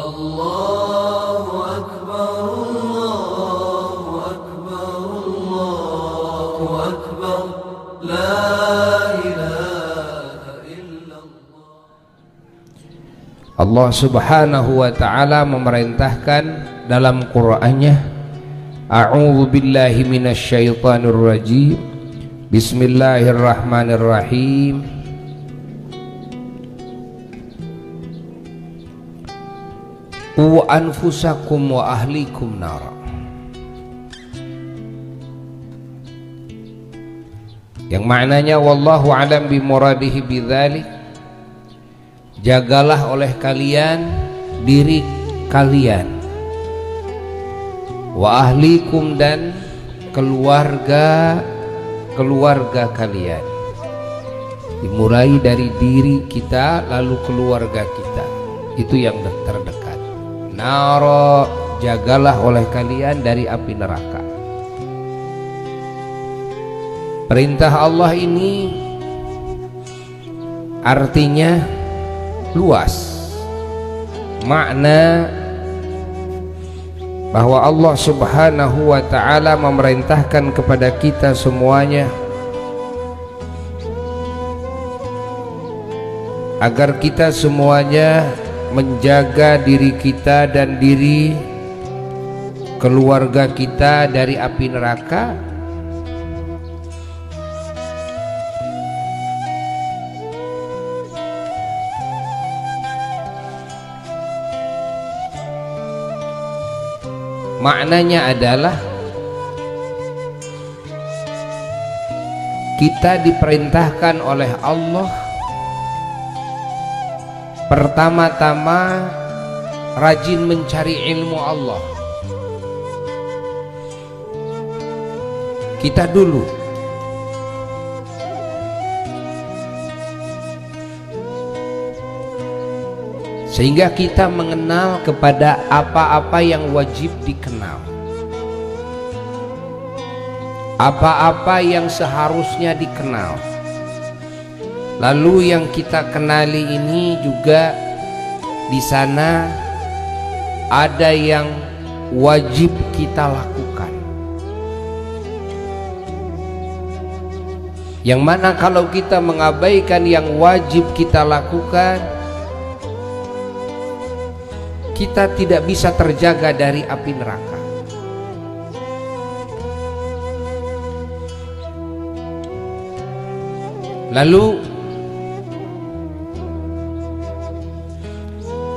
Allahu Akbar, Allahu Akbar, Allahu Akbar, la ilaha illallah. Allah Subhanahu wa ta'ala memerintahkan dalam Qur'annya, A'udzu billahi minasyaitonir rajim. Bismillahirrahmanirrahim. Qu anfusakum wa ahlikum nara. Yang maknanya wallahu alam bimuradihi bidzalik, jagalah oleh kalian diri kalian, wa ahlikum dan keluarga kalian. Dimulai dari diri kita lalu keluarga kita, itu yang terdekat. Naro, jagalah oleh kalian dari api neraka. Perintah Allah ini artinya luas, makna bahwa Allah Subhanahu wa ta'ala memerintahkan kepada kita semuanya agar kita semuanya menjaga diri kita dan diri keluarga kita dari api neraka. Maknanya adalah kita diperintahkan oleh Allah pertama-tama rajin mencari ilmu Allah. Kita dulu sehingga kita mengenal kepada apa-apa yang wajib dikenal, apa-apa yang seharusnya dikenal. Lalu yang kita kenali ini juga di sana ada yang wajib kita lakukan, yang mana kalau kita mengabaikan yang wajib kita lakukan, kita tidak bisa terjaga dari api neraka. Lalu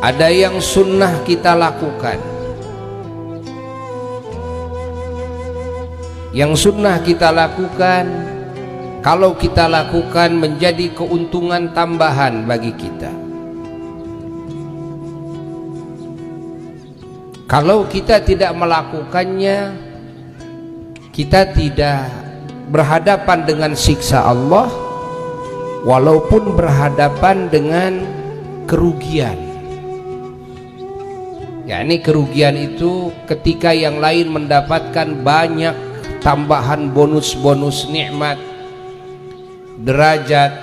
ada yang sunnah kita lakukan. Yang sunnah kita lakukan, kalau kita lakukan menjadi keuntungan tambahan bagi kita. Kalau kita tidak melakukannya, kita tidak berhadapan dengan siksa Allah, walaupun berhadapan dengan kerugian. Yakni kerugian itu ketika yang lain mendapatkan banyak tambahan bonus-bonus nikmat, derajat,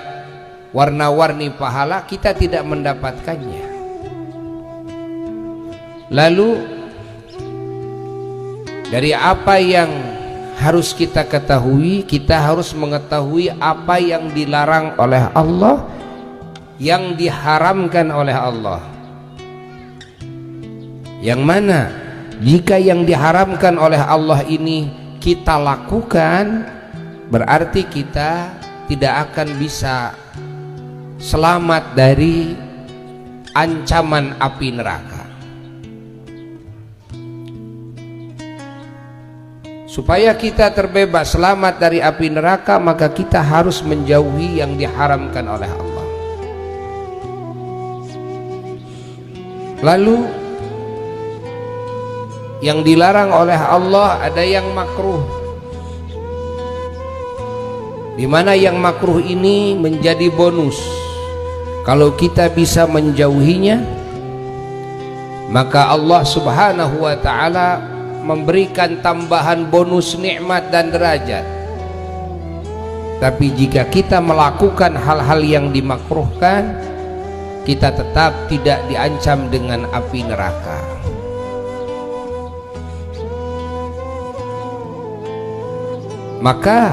warna-warni pahala, kita tidak mendapatkannya. Lalu dari apa yang harus kita ketahui, kita harus mengetahui apa yang dilarang oleh Allah, yang diharamkan oleh Allah. Yang mana jika yang diharamkan oleh Allah ini kita lakukan, berarti kita tidak akan bisa selamat dari ancaman api neraka. Supaya kita terbebas selamat dari api neraka, maka kita harus menjauhi yang diharamkan oleh Allah. Lalu yang dilarang oleh Allah ada yang makruh, di mana yang makruh ini menjadi bonus. Kalau kita bisa menjauhinya, maka Allah Subhanahu wa ta'ala memberikan tambahan bonus nikmat dan derajat. Tapi jika kita melakukan hal-hal yang dimakruhkan, kita tetap tidak diancam dengan api neraka. Maka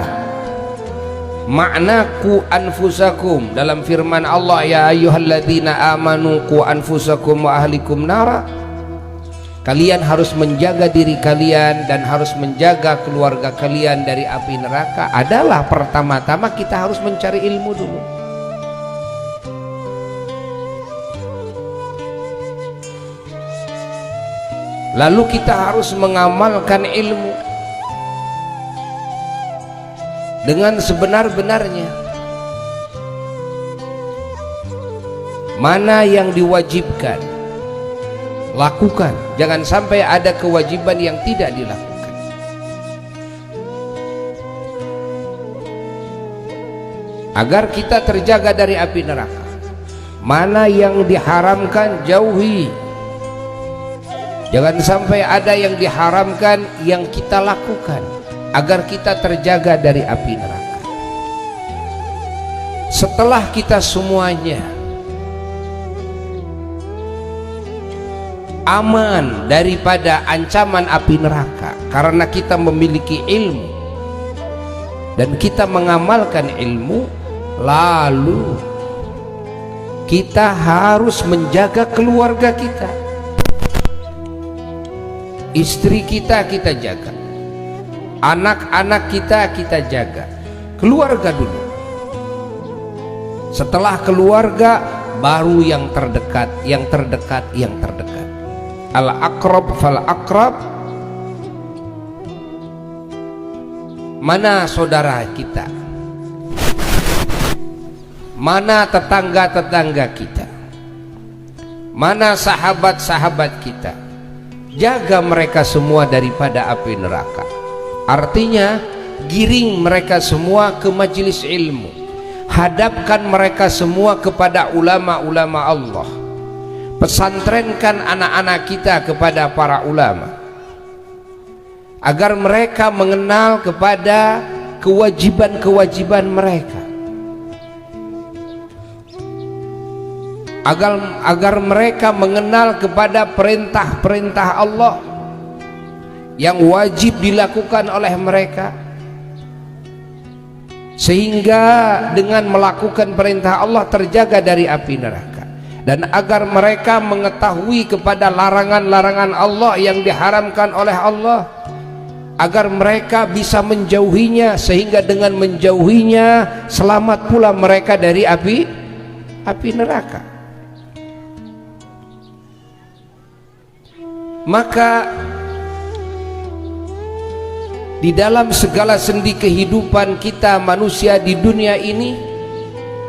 makna ku anfusakum dalam firman Allah, ya ayyuhalladzina amanu ku anfusakum wa ahlikum nara, kalian harus menjaga diri kalian dan harus menjaga keluarga kalian dari api neraka, adalah pertama-tama kita harus mencari ilmu dulu. Lalu kita harus mengamalkan ilmu dengan sebenar-benarnya. Mana yang diwajibkan, lakukan. Jangan sampai ada kewajiban yang tidak dilakukan. Agar kita terjaga dari api neraka. Mana yang diharamkan, jauhi. Jangan sampai ada yang diharamkan yang kita lakukan, agar kita terjaga dari api neraka. Setelah kita semuanya aman daripada ancaman api neraka karena kita memiliki ilmu dan kita mengamalkan ilmu, lalu kita harus menjaga keluarga kita. Istri kita jaga, anak-anak kita jaga, keluarga dulu. Setelah keluarga baru yang terdekat, yang terdekat, yang terdekat. Al-aqrab fal-aqrab. Mana saudara kita? Mana tetangga-tetangga kita? Mana sahabat-sahabat kita? Jaga mereka semua daripada api neraka. Artinya giring mereka semua ke majelis ilmu, hadapkan mereka semua kepada ulama-ulama Allah, pesantrenkan anak-anak kita kepada para ulama, agar mereka mengenal kepada kewajiban-kewajiban mereka, agar mereka mengenal kepada perintah-perintah Allah yang wajib dilakukan oleh mereka, sehingga dengan melakukan perintah Allah terjaga dari api neraka, dan agar mereka mengetahui kepada larangan-larangan Allah yang diharamkan oleh Allah, agar mereka bisa menjauhinya, sehingga dengan menjauhinya selamat pula mereka dari api neraka. Maka di dalam segala sendi kehidupan kita manusia di dunia ini,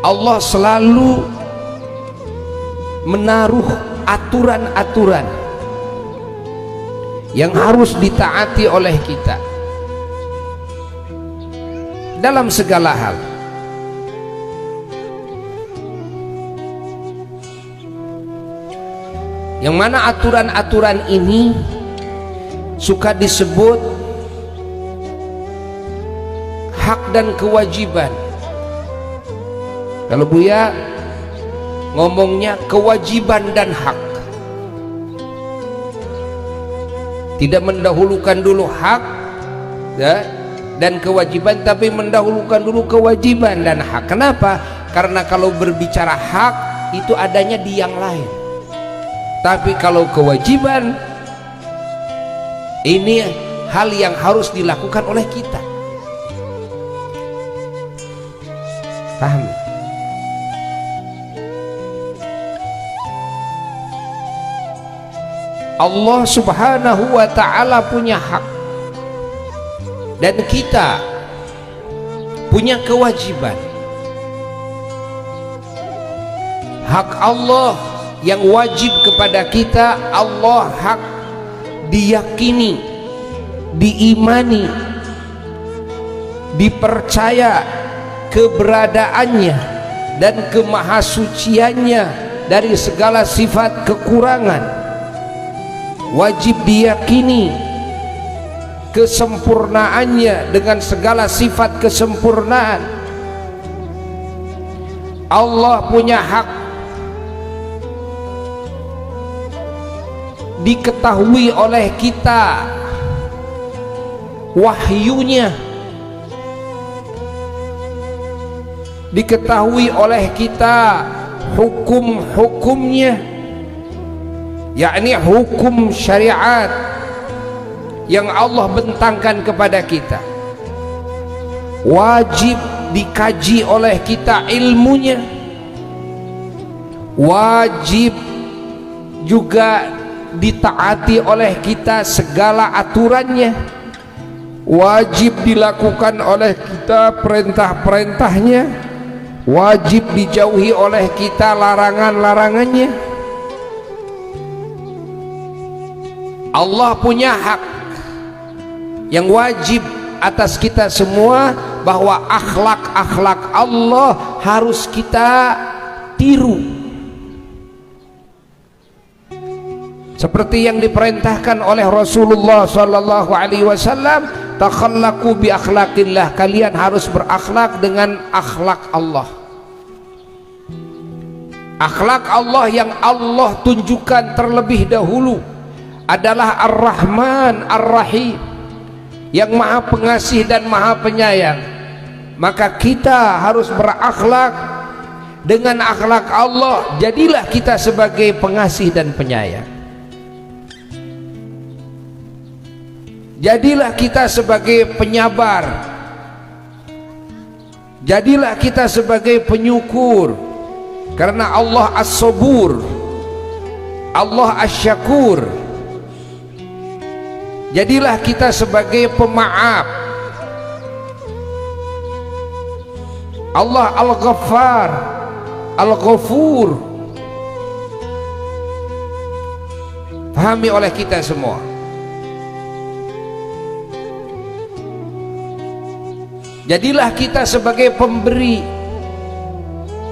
Allah selalu menaruh aturan-aturan yang harus ditaati oleh kita dalam segala hal. Yang mana aturan-aturan ini suka disebut hak dan kewajiban. Kalau Buya ngomongnya kewajiban dan hak, tidak mendahulukan dulu hak ya, dan kewajiban, tapi mendahulukan dulu kewajiban dan hak. Kenapa? Karena kalau berbicara hak itu adanya di yang lain, tapi kalau kewajiban ini hal yang harus dilakukan oleh kita. Paham? Allah subhanahu wa ta'ala punya hak dan kita punya kewajiban. Hak Allah yang wajib kepada kita, Allah hak diyakini, diimani, dipercaya keberadaannya dan kemahasuciannya dari segala sifat kekurangan. Wajib diyakini kesempurnaannya dengan segala sifat kesempurnaan. Allah punya hak diketahui oleh kita wahyunya, diketahui oleh kita hukum-hukumnya, yakni hukum syariat yang Allah bentangkan kepada kita. Wajib dikaji oleh kita ilmunya, wajib juga ditaati oleh kita segala aturannya, wajib dilakukan oleh kita perintah-perintahnya, wajib dijauhi oleh kita larangan-larangannya. Allah punya hak yang wajib atas kita semua, bahwa akhlak-akhlak Allah harus kita tiru, seperti yang diperintahkan oleh Rasulullah sallallahu alaihi wasallam, takhallaqu bi akhlaqillah, kalian harus berakhlak dengan akhlak Allah. Akhlak Allah yang Allah tunjukkan terlebih dahulu adalah Ar-Rahman Ar-Rahim, yang maha pengasih dan maha penyayang. Maka kita harus berakhlak dengan akhlak Allah. Jadilah kita sebagai pengasih dan penyayang, jadilah kita sebagai penyabar, jadilah kita sebagai penyukur, karena Allah As-Sabur, Allah Asy-Syakur. Jadilah kita sebagai pemaaf, Allah Al-Ghaffar, Al-Ghafur. Pahami oleh kita semua. Jadilah kita sebagai pemberi,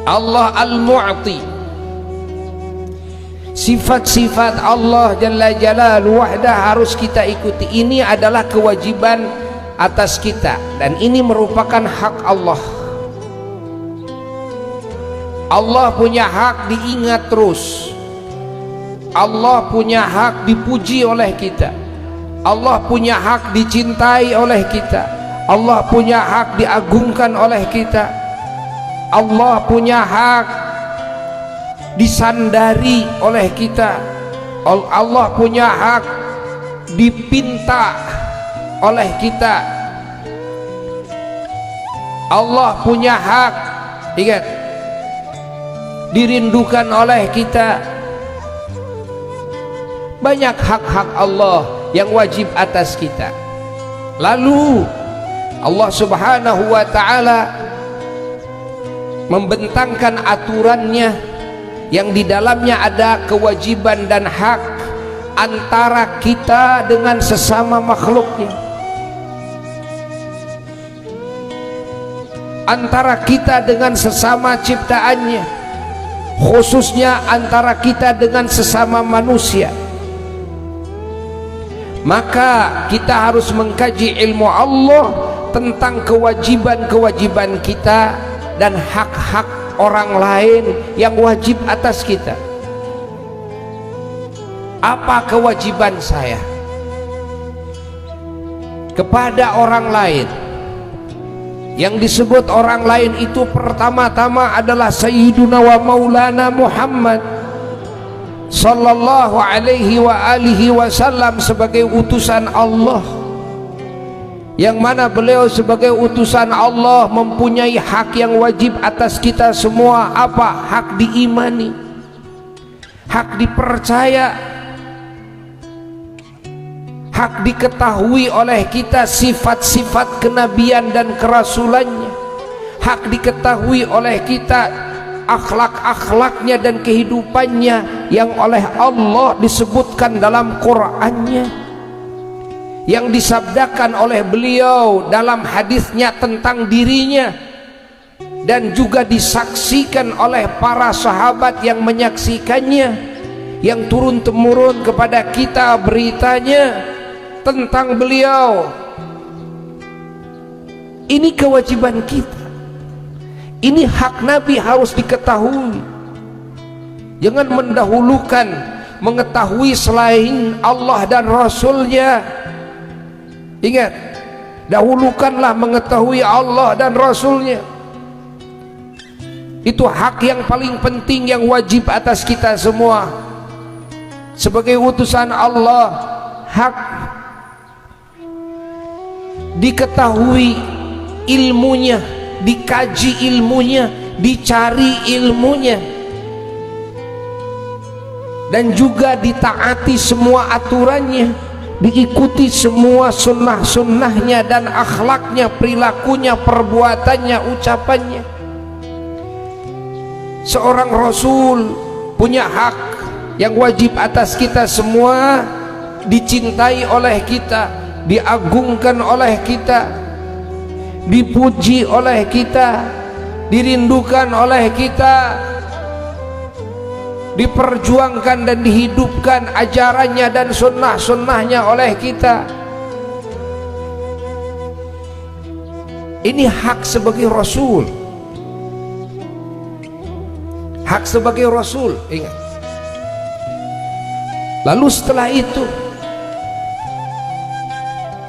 Allah Al-Mu'ti. Sifat-sifat Allah Jalla Jalaluhu wahdah harus kita ikuti. Ini adalah kewajiban atas kita, dan ini merupakan hak Allah. Allah punya hak diingat terus, Allah punya hak dipuji oleh kita, Allah punya hak dicintai oleh kita, Allah punya hak diagungkan oleh kita, Allah punya hak disandari oleh kita, Allah punya hak dipinta oleh kita, Allah punya hak, ingat, dirindukan oleh kita. Banyak hak-hak Allah yang wajib atas kita. Lalu Allah Subhanahu wa ta'ala membentangkan aturannya yang di dalamnya ada kewajiban dan hak antara kita dengan sesama makhluknya, antara kita dengan sesama ciptaannya, khususnya antara kita dengan sesama manusia. Maka kita harus mengkaji ilmu Allah tentang kewajiban-kewajiban kita dan hak-hak orang lain yang wajib atas kita. Apa kewajiban saya kepada orang lain? Yang disebut orang lain itu pertama-tama adalah Sayyiduna wa Maulana Muhammad sallallahu alaihi wa alihi wasallam sebagai utusan Allah, yang mana beliau sebagai utusan Allah mempunyai hak yang wajib atas kita semua. Apa? Hak diimani, hak dipercaya, hak diketahui oleh kita sifat-sifat kenabian dan kerasulannya, hak diketahui oleh kita akhlak-akhlaknya dan kehidupannya yang oleh Allah disebutkan dalam Qur'annya, yang disabdakan oleh beliau dalam hadisnya tentang dirinya, dan juga disaksikan oleh para sahabat yang menyaksikannya, yang turun-temurun kepada kita beritanya tentang beliau. Ini kewajiban kita, ini hak Nabi harus diketahui. Jangan mendahulukan mengetahui selain Allah dan Rasulnya. Ingat, dahulukanlah mengetahui Allah dan Rasulnya. Itu hak yang paling penting yang wajib atas kita semua sebagai utusan Allah. Hak diketahui ilmunya, dikaji ilmunya, dicari ilmunya, dan juga ditaati semua aturannya, diikuti semua sunnah-sunnahnya dan akhlaknya, perilakunya, perbuatannya, ucapannya. Seorang Rasul punya hak yang wajib atas kita semua, dicintai oleh kita, diagungkan oleh kita, dipuji oleh kita, dirindukan oleh kita, diperjuangkan dan dihidupkan ajarannya dan sunnah-sunnahnya oleh kita. Ini hak sebagai Rasul, hak sebagai Rasul, ingat. Lalu setelah itu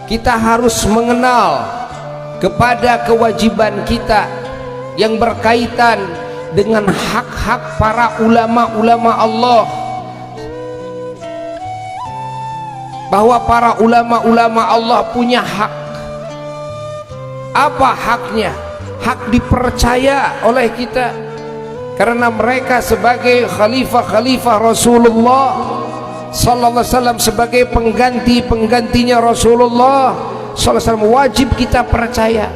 kita harus mengenal kepada kewajiban kita yang berkaitan dengan hak-hak para ulama-ulama Allah, bahwa para ulama-ulama Allah punya hak. Apa haknya? Hak dipercaya oleh kita karena mereka sebagai khalifah-khalifah Rasulullah sallallahu alaihi wasallam, sebagai penggantinya Rasulullah sallallahu alaihi wasallam. Wajib kita percaya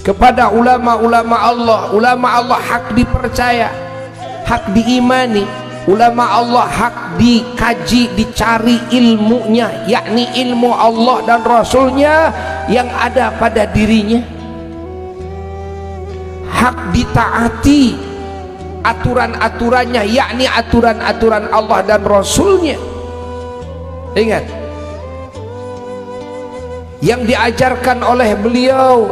kepada ulama-ulama Allah. Ulama Allah hak dipercaya, hak diimani. Ulama Allah hak dikaji, dicari ilmunya, yakni ilmu Allah dan Rasulnya yang ada pada dirinya. Hak ditaati aturan-aturannya, yakni aturan-aturan Allah dan Rasulnya. Ingat, yang diajarkan oleh beliau,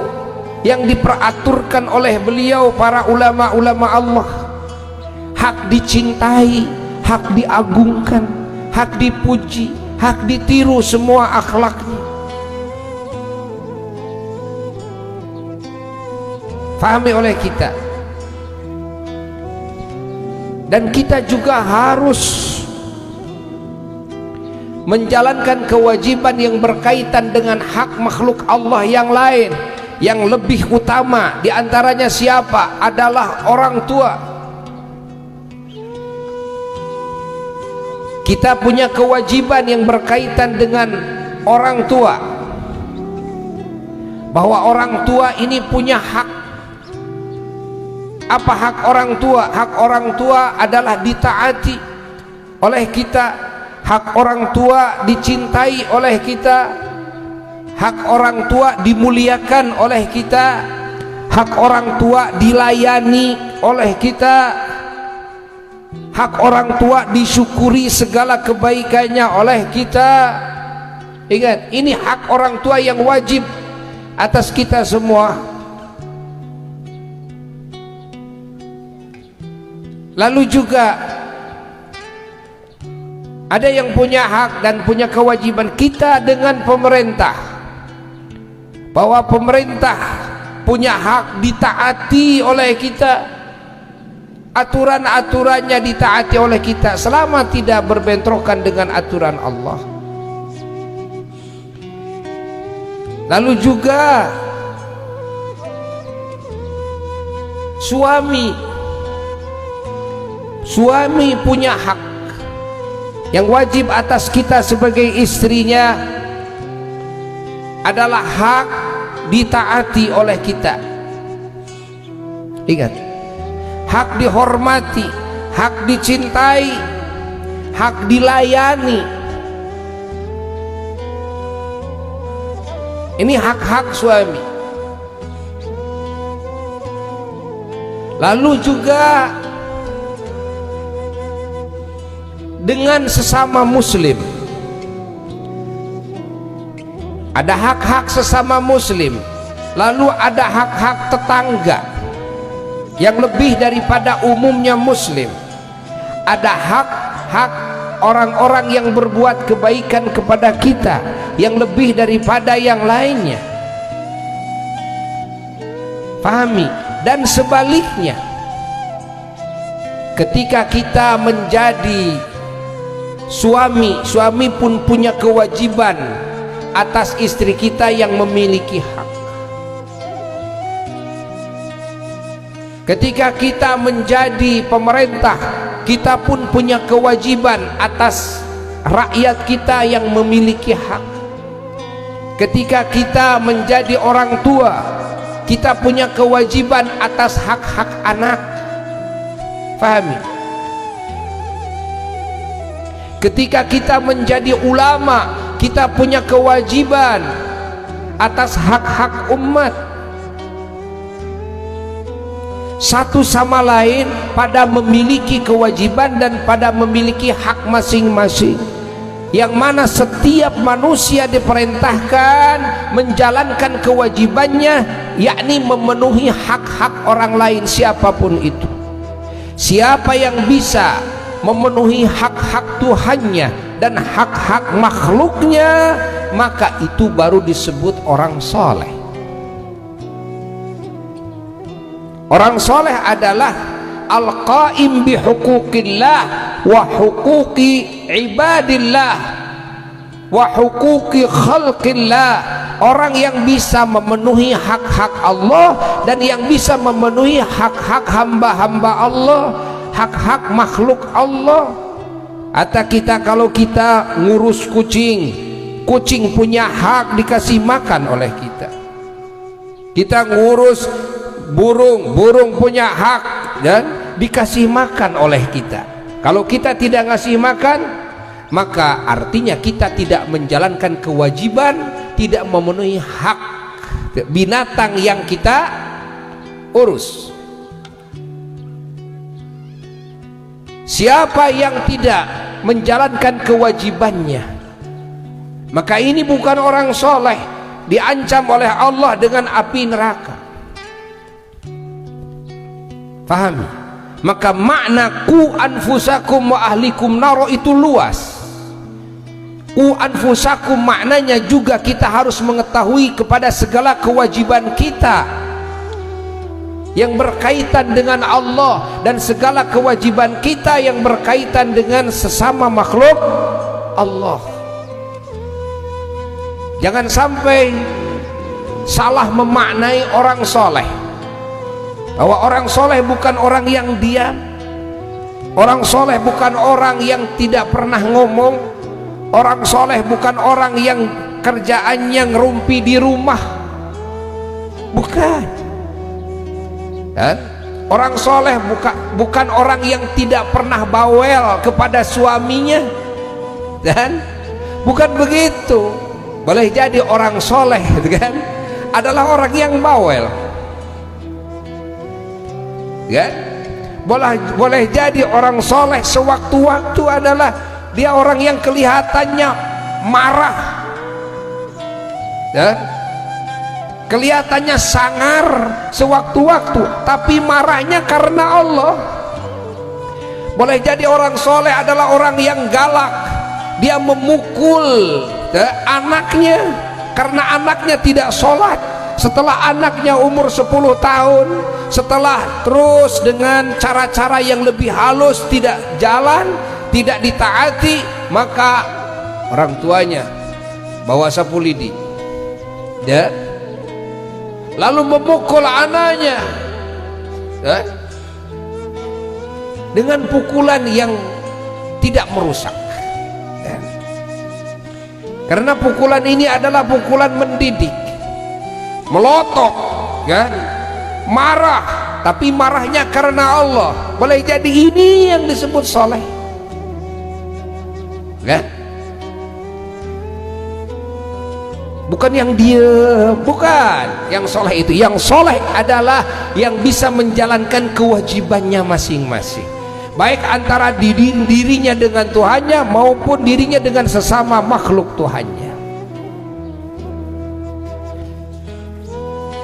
yang diperaturkan oleh beliau para ulama-ulama Allah. Hak dicintai, hak diagungkan, hak dipuji, hak ditiru semua akhlaknya. Fahami oleh kita. Dan kita juga harus menjalankan kewajiban yang berkaitan dengan hak makhluk Allah yang lain, yang lebih utama diantaranya siapa? Adalah orang tua. Kita punya kewajiban yang berkaitan dengan orang tua, bahwa orang tua ini punya hak. Apa hak orang tua? Hak orang tua adalah ditaati oleh kita, hak orang tua dicintai oleh kita, hak orang tua dimuliakan oleh kita, hak orang tua dilayani oleh kita, hak orang tua disyukuri segala kebaikannya oleh kita. Ingat, ini hak orang tua yang wajib atas kita semua. Lalu juga ada yang punya hak dan punya kewajiban kita dengan pemerintah, bahwa pemerintah punya hak ditaati oleh kita, aturan-aturannya ditaati oleh kita selama tidak berbentrokan dengan aturan Allah. Lalu juga suami punya hak yang wajib atas kita sebagai istrinya, adalah hak ditaati oleh kita. Ingat, hak dihormati, hak dicintai, hak dilayani. Ini hak-hak suami. Lalu juga dengan sesama muslim, ada hak-hak sesama muslim. Lalu ada hak-hak tetangga yang lebih daripada umumnya muslim. Ada hak orang-orang yang berbuat kebaikan kepada kita yang lebih daripada yang lainnya. Pahami? Dan sebaliknya, ketika kita menjadi suami pun punya kewajiban atas istri kita yang memiliki hak. Ketika kita menjadi pemerintah, kita pun punya kewajiban atas rakyat kita yang memiliki hak. Ketika kita menjadi orang tua, kita punya kewajiban atas hak-hak anak. Pahami? Ketika kita menjadi ulama, kita punya kewajiban atas hak-hak umat. Satu sama lain pada memiliki kewajiban dan pada memiliki hak masing-masing, yang mana setiap manusia diperintahkan menjalankan kewajibannya, yakni memenuhi hak-hak orang lain siapapun itu. Siapa yang bisa memenuhi hak-hak Tuhannya dan hak-hak makhluknya, maka itu baru disebut orang soleh. Orang soleh adalah al-qaim bi huquqillah wa huquqi ibadillah wa huquqi khalqillah. Orang yang bisa memenuhi hak-hak Allah dan yang bisa memenuhi hak-hak hamba-hamba Allah, hak-hak makhluk Allah. Atau kita, kalau kita ngurus kucing, kucing punya hak dikasih makan oleh kita. Kita ngurus burung, burung punya hak dan dikasih makan oleh kita. Kalau kita tidak ngasih makan, maka artinya kita tidak menjalankan kewajiban, tidak memenuhi hak binatang yang kita urus. Siapa yang tidak menjalankan kewajibannya, maka ini bukan orang soleh, diancam oleh Allah dengan api neraka. Pahami? Maka makna ku anfusakum wa ahlikum naro itu luas. Ku anfusakum maknanya juga kita harus mengetahui kepada segala kewajiban kita yang berkaitan dengan Allah dan segala kewajiban kita yang berkaitan dengan sesama makhluk Allah. Jangan sampai salah memaknai orang soleh, bahwa orang soleh bukan orang yang diam, orang soleh bukan orang yang tidak pernah ngomong, orang soleh bukan orang yang kerjaannya ngerumpi di rumah, bukan. Dan orang soleh bukan orang yang tidak pernah bawel kepada suaminya, dan bukan begitu. Boleh jadi orang soleh, kan, adalah orang yang bawel, kan? Boleh jadi orang soleh sewaktu-waktu adalah dia orang yang kelihatannya marah, dan kelihatannya sangar sewaktu-waktu, tapi marahnya karena Allah. Boleh jadi orang soleh adalah orang yang galak, dia memukul anaknya karena anaknya tidak sholat. Setelah anaknya umur 10 tahun, setelah terus dengan cara-cara yang lebih halus tidak jalan, tidak ditaati, maka orang tuanya bawa sapu lidi, lalu memukul anaknya dengan pukulan yang tidak merusak, karena pukulan ini adalah pukulan mendidik, melotok, kan, marah, tapi marahnya karena Allah. Boleh jadi ini yang disebut soleh, kan? Bukan yang dia, bukan yang soleh itu. Yang soleh adalah yang bisa menjalankan kewajibannya masing-masing, baik antara dirinya dengan Tuhannya maupun dirinya dengan sesama makhluk Tuhannya.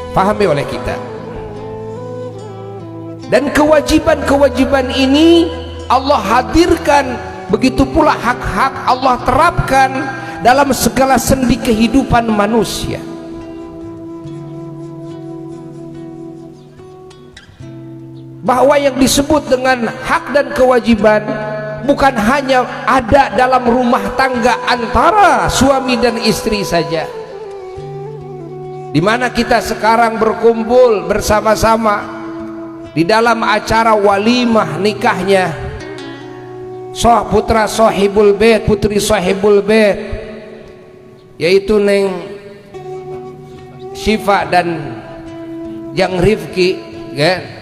Pahami oleh kita. Dan kewajiban-kewajiban ini Allah hadirkan begitu pula hak-hak Allah terapkan dalam segala sendi kehidupan manusia. Bahwa yang disebut dengan hak dan kewajiban bukan hanya ada dalam rumah tangga antara suami dan istri saja, di mana kita sekarang berkumpul bersama-sama di dalam acara walimah nikahnya putra sahibul bait, putri sahibul bait, yaitu Neng Syifa dan Jang Rifki, kan?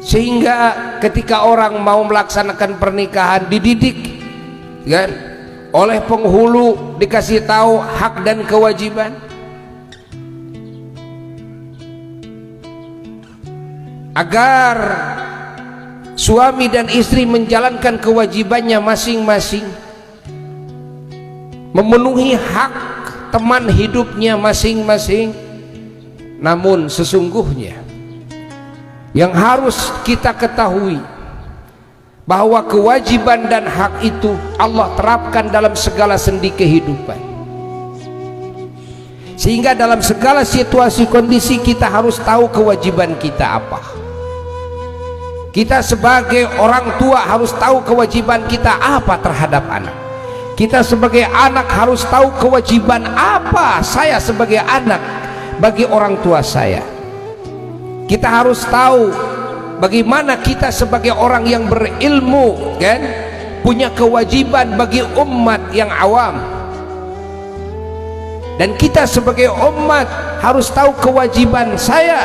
Sehingga ketika orang mau melaksanakan pernikahan dididik, kan, oleh penghulu, dikasih tahu hak dan kewajiban, agar suami dan istri menjalankan kewajibannya masing-masing, memenuhi hak teman hidupnya masing-masing. Namun sesungguhnya yang harus kita ketahui bahwa kewajiban dan hak itu Allah terapkan dalam segala sendi kehidupan, sehingga dalam segala situasi kondisi kita harus tahu kewajiban kita apa. Kita sebagai orang tua harus tahu kewajiban kita apa terhadap anak. Kita sebagai anak harus tahu kewajiban apa saya sebagai anak bagi orang tua saya. Kita harus tahu bagaimana kita sebagai orang yang berilmu, kan, punya kewajiban bagi umat yang awam. Dan kita sebagai umat harus tahu kewajiban saya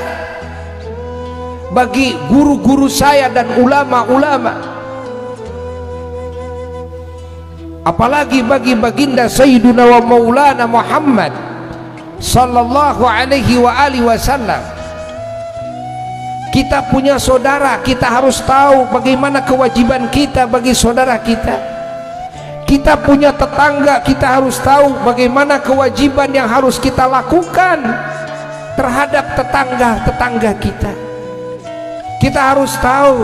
bagi guru-guru saya dan ulama-ulama, apalagi bagi baginda Sayyiduna wa Maulana Muhammad sallallahu alaihi wa alihi wasallam. Kita punya saudara, kita harus tahu bagaimana kewajiban kita bagi saudara kita. Kita punya tetangga, kita harus tahu bagaimana kewajiban yang harus kita lakukan terhadap tetangga-tetangga kita. Kita harus tahu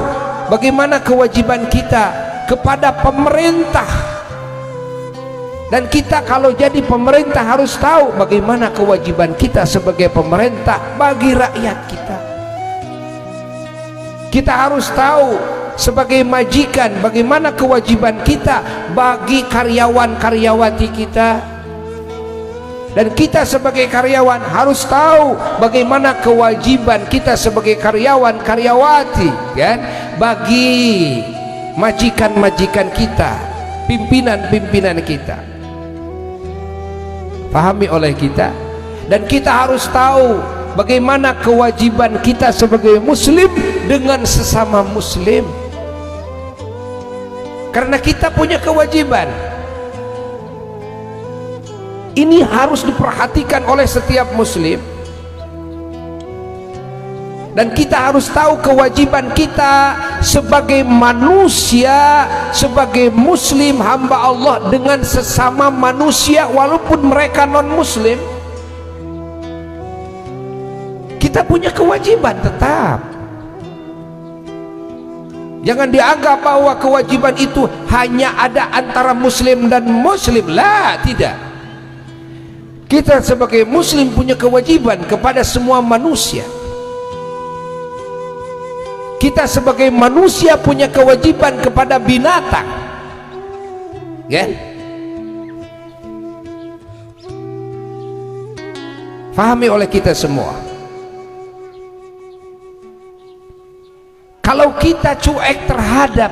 bagaimana kewajiban kita kepada pemerintah. Dan kita kalau jadi pemerintah harus tahu bagaimana kewajiban kita sebagai pemerintah bagi rakyat kita. Kita harus tahu sebagai majikan bagaimana kewajiban kita bagi karyawan-karyawati kita. Dan kita sebagai karyawan harus tahu bagaimana kewajiban kita sebagai karyawan-karyawati, kan, bagi majikan-majikan kita, pimpinan-pimpinan kita. Pahami oleh kita. Dan kita harus tahu bagaimana kewajiban kita sebagai muslim dengan sesama muslim, karena kita punya kewajiban. Ini harus diperhatikan oleh setiap muslim. Dan kita harus tahu kewajiban kita sebagai manusia, sebagai muslim hamba Allah dengan sesama manusia walaupun mereka non muslim. Kita punya kewajiban tetap. Jangan dianggap bahwa kewajiban itu hanya ada antara muslim dan muslim. Lah, tidak. Kita sebagai muslim punya kewajiban kepada semua manusia. Kita sebagai manusia punya kewajiban kepada binatang, kan? Fahami oleh kita semua. Kalau kita cuek terhadap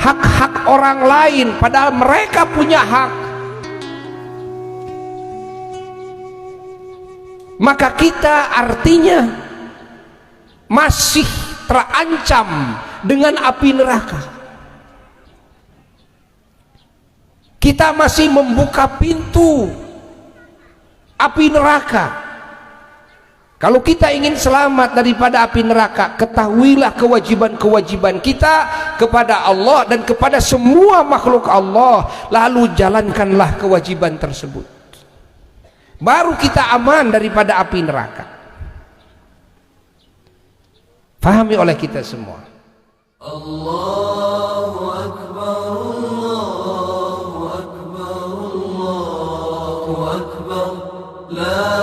hak-hak orang lain padahal mereka punya hak, maka kita artinya masih terancam dengan api neraka. Kita masih membuka pintu api neraka. Kalau kita ingin selamat daripada api neraka, ketahuilah kewajiban-kewajiban kita kepada Allah dan kepada semua makhluk Allah, lalu jalankanlah kewajiban tersebut. Baru kita aman daripada api neraka. Fahami oleh kita semua. Allahu Akbar, Allahu Akbar, Allahu Akbar, la